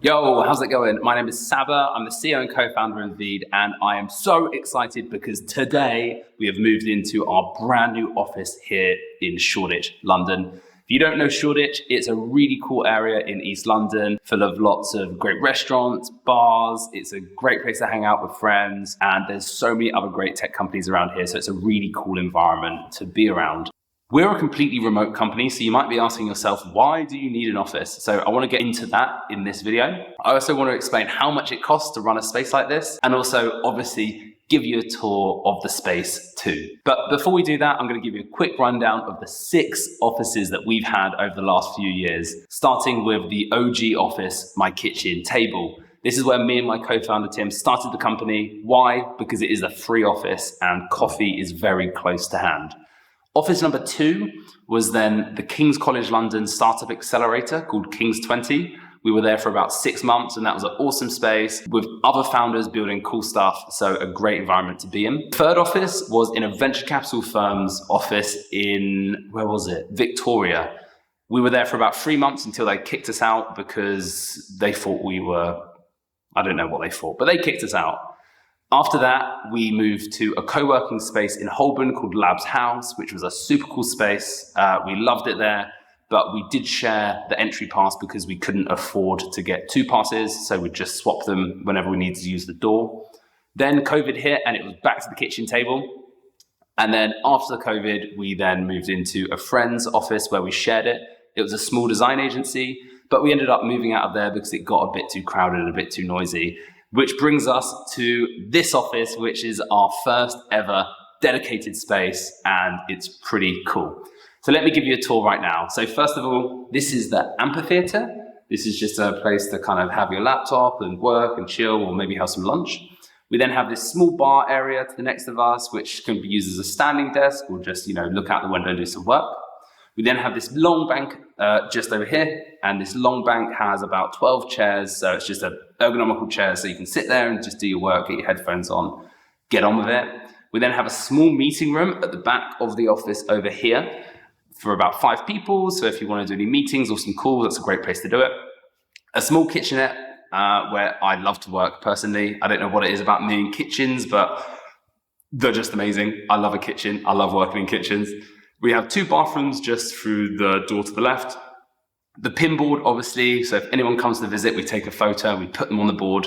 Yo, how's it going? My name is Saba. I'm the CEO and co-founder of Veed, and I am so excited because today we have moved into our brand new office here in Shoreditch, London. If you don't know Shoreditch, it's a really cool area in East London, full of lots of great restaurants, bars. It's a great place to hang out with friends, and there's so many other great tech companies around here, so it's a really cool environment to be around. We're a completely remote company, so you might be asking yourself, why do you need an office? So I want to get into that in this video. I also want to explain how much it costs to run a space like this, and also obviously give you a tour of the space too. But before we do that, I'm going to give you a quick rundown of the 6 offices that we've had over the last few years, starting with the OG office, my kitchen table. This is where me and my co-founder Tim started the company. Why? Because it is a free office and coffee is very close to hand. Office number 2 was then the King's College London Startup Accelerator called King's 20. We were there for about 6 months and that was an awesome space with other founders building cool stuff. So a great environment to be in. Third office was in a venture capital firm's office in, where was it? Victoria. We were there for about 3 months until they kicked us out because they thought we were, I don't know what they thought, but they kicked us out. After that, we moved to a co-working space in Holborn called Labs House, which was a super cool space. We loved it there, but we did share the entry pass because we couldn't afford to get 2 passes, so we'd just swap them whenever we needed to use the door. Then COVID hit and it was back to the kitchen table. And then after the COVID, we then moved into a friend's office where we shared it. It was a small design agency, but we ended up moving out of there because it got a bit too crowded and a bit too noisy. Which brings us to this office, which is our first ever dedicated space, and it's pretty cool. So let me give you a tour right now. So first of all, this is the amphitheater. This is just a place to kind of have your laptop and work and chill, or maybe have some lunch. We then have this small bar area to the next of us, which can be used as a standing desk or just, look out the window and do some work. We then have this long bank just over here, and this long bank has about 12 chairs, so it's just an ergonomical chair, so you can sit there and just do your work, get your headphones on, get on with it. We then have a small meeting room at the back of the office over here for about 5 people, so if you want to do any meetings or some calls, that's a great place to do it. A small kitchenette where I love to work personally. I don't know what it is about me and kitchens, but they're just amazing. I love a kitchen. I love working in kitchens. We have 2 bathrooms just through the door to the left. The pin board, obviously, so if anyone comes to visit, we take a photo, we put them on the board,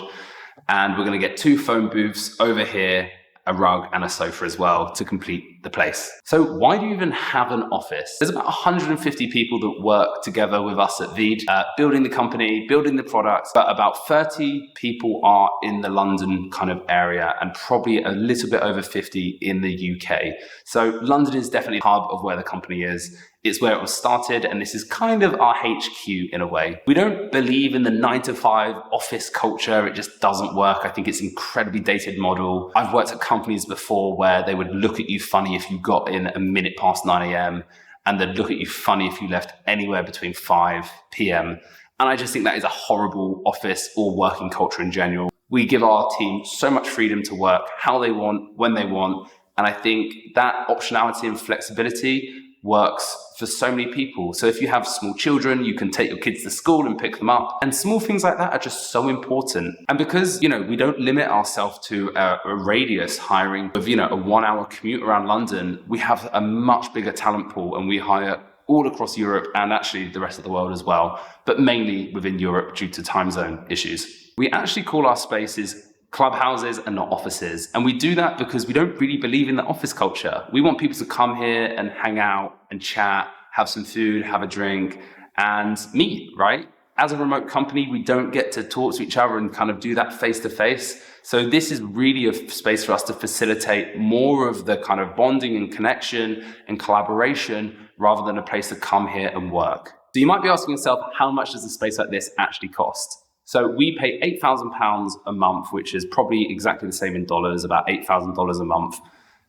and we're going to get 2 phone booths over here, a rug and a sofa as well to complete the place. So why do you even have an office? There's about 150 people that work together with us at Veed, building the company, building the products, but about 30 people are in the London kind of area and probably a little bit over 50 in the UK. So London is definitely the hub of where the company is. It's where it was started, and this is kind of our HQ in a way. We don't believe in the 9-to-5 office culture. It just doesn't work. I think it's an incredibly dated model. I've worked at companies before where they would look at you funny if you got in a minute past 9 a.m. and they'd look at you funny if you left anywhere between 5 p.m. And I just think that is a horrible office or working culture in general. We give our team so much freedom to work how they want, when they want. And I think that optionality and flexibility works for so many people. So if you have small children, you can take your kids to school and pick them up. And small things like that are just so important. And because, we don't limit ourselves to a radius hiring of, a 1-hour commute around London, we have a much bigger talent pool and we hire all across Europe and actually the rest of the world as well, but mainly within Europe due to time zone issues. We actually call our spaces clubhouses and not offices. And we do that because we don't really believe in the office culture. We want people to come here and hang out and chat, have some food, have a drink, and meet, right? As a remote company, we don't get to talk to each other and kind of do that face to face. So this is really a space for us to facilitate more of the kind of bonding and connection and collaboration rather than a place to come here and work. So you might be asking yourself, how much does a space like this actually cost? So we pay £8,000 a month, which is probably exactly the same in dollars, about $8,000 a month.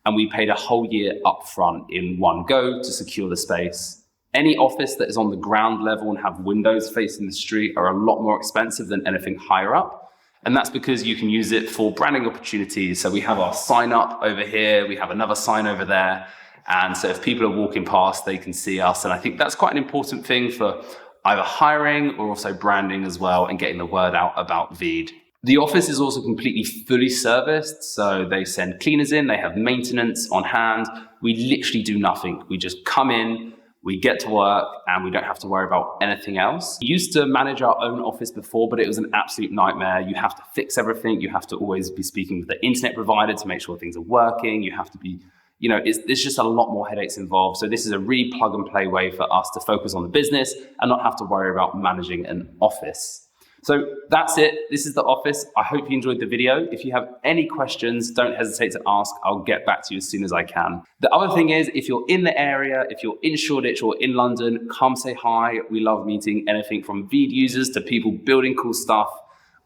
And we paid a whole year upfront in one go to secure the space. Any office that is on the ground level and have windows facing the street are a lot more expensive than anything higher up. And that's because you can use it for branding opportunities. So we have our sign up over here, we have another sign over there. And so if people are walking past, they can see us. And I think that's quite an important thing for either hiring or also branding as well and getting the word out about Veed. The office is also completely fully serviced. So they send cleaners in, they have maintenance on hand. We literally do nothing. We just come in, we get to work, and we don't have to worry about anything else. We used to manage our own office before, but it was an absolute nightmare. You have to fix everything. You have to always be speaking with the internet provider to make sure things are working. You have to be, there's just a lot more headaches involved. So this is a really plug and play way for us to focus on the business and not have to worry about managing an office. So that's it. This is the office. I hope you enjoyed the video. If you have any questions, don't hesitate to ask. I'll get back to you as soon as I can. The other thing is, if you're in the area, if you're in Shoreditch or in London, come say hi. We love meeting anything from Veed users to people building cool stuff.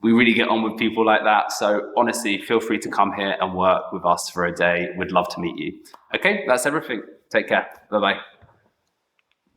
We really get on with people like that. So honestly, feel free to come here and work with us for a day. We'd love to meet you. Okay, that's everything. Take care. Bye-bye.